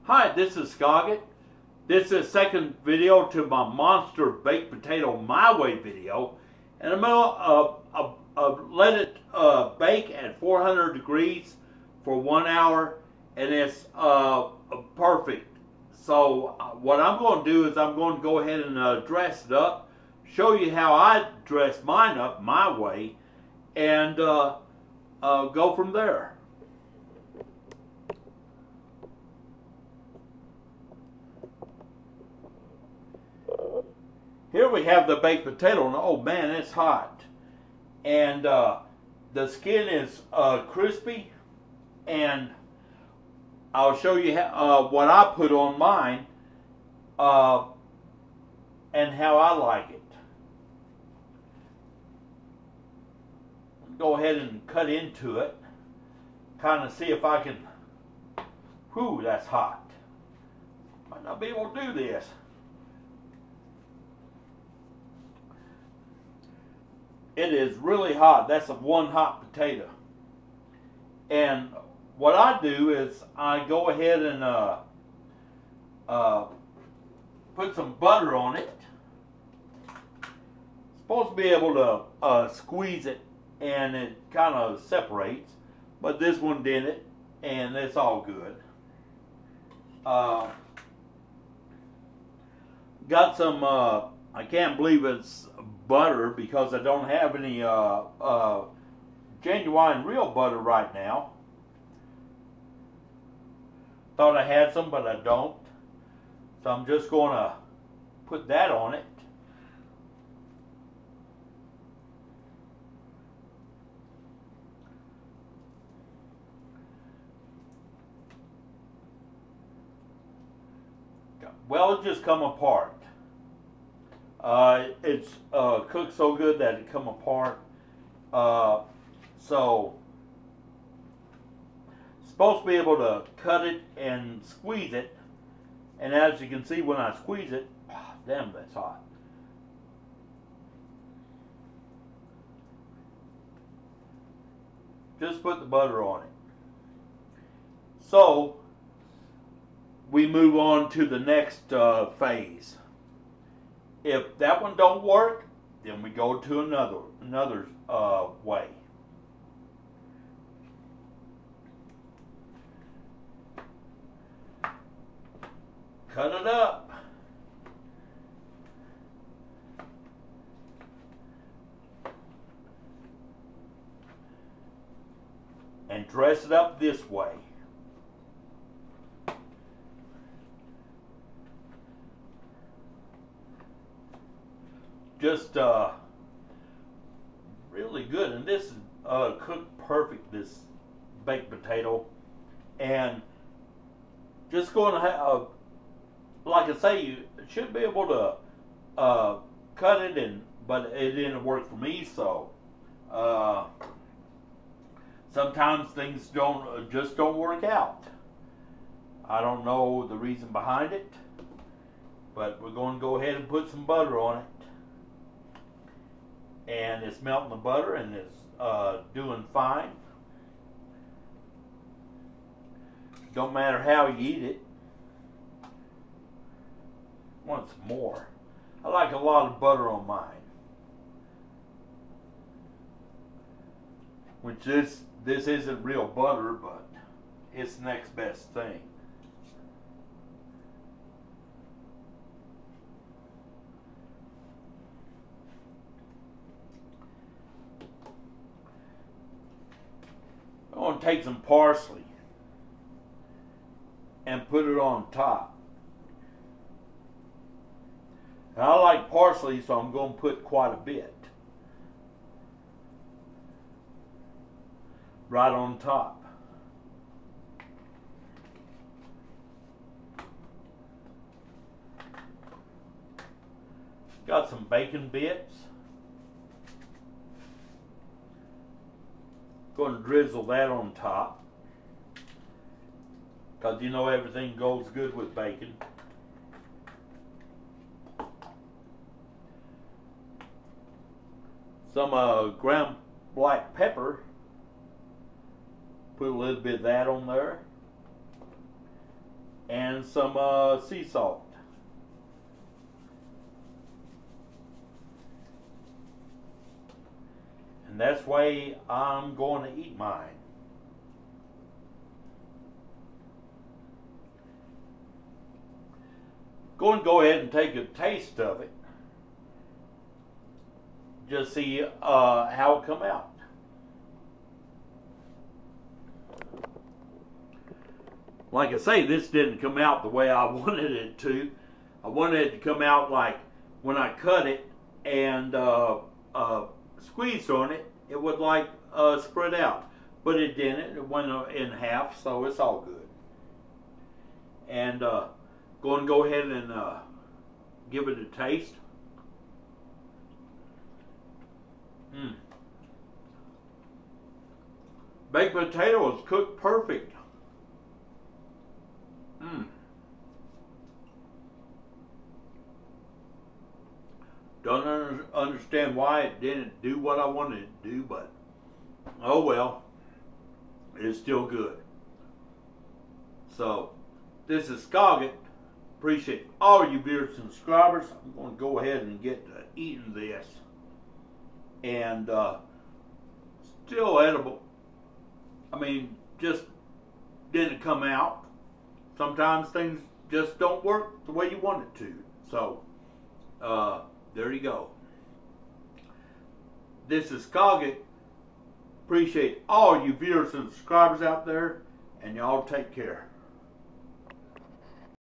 Hi, this is Scoggett. This is the second video to my Monster Baked Potato My Way video. And I'm going to let it bake at 400 degrees for 1 hour. And it's perfect. So what I'm going to do is I'm going to go ahead and dress it up. Show you how I dress mine up my way. And go from there. Here we have the baked potato, and oh man, it's hot. And the skin is crispy, and I'll show you what I put on mine and how I like it. Go ahead and cut into it, kind of see if I can, whew, that's hot. Might not be able to do this. It is really hot. That's one hot potato. And what I do is I go ahead and put some butter on it. Supposed to be able to squeeze it and it kind of separates, but this one didn't, and it's all good. Got some, I can't believe it's butter because I don't have any genuine real butter right now. Thought I had some, but I don't. So I'm just going to put that on it. Well, it just come apart. It's cooked so good that it come apart. So supposed to be able to cut it and squeeze it, and as you can see when I squeeze it, damn, that's hot. Just put the butter on it. So we move on to the next phase. If that one don't work, then we go to another way. Cut it up. And dress it up this way. Just really good, and this is cooked perfect, this baked potato. And just going to have, like I say, you should be able to cut it, but it didn't work for me. So sometimes things just don't work out. I don't know the reason behind it, but we're going to go ahead and put some butter on it. And it's melting the butter and it's doing fine. Don't matter how you eat it. Want some more. I like a lot of butter on mine. Which this isn't real butter, but it's the next best thing. I'm going to take some parsley and put it on top. And I like parsley, so I'm going to put quite a bit right on top. Got some bacon bits. Going to drizzle that on top, because you know everything goes good with bacon. Some ground black pepper. Put a little bit of that on there. And and some sea salt. And that's the way I'm going to eat mine. Go ahead and take a taste of it. Just see how it come out. Like I say, this didn't come out the way I wanted it to. I wanted it to come out like when I cut it and squeezed on it, it would like spread out. But it didn't. It went in half, so it's all good. And go ahead and give it a taste. Baked potato is cooked perfect. Don't understand why it didn't do what I wanted it to do, but oh well, it's still good. So, this is Scoggett. Appreciate all you viewers and subscribers. I'm going to go ahead and get to eating this. And still edible. I mean, just didn't come out. Sometimes things just don't work the way you want it to. So, there you go. This is Scoggett. Appreciate all you viewers and subscribers out there, and y'all take care.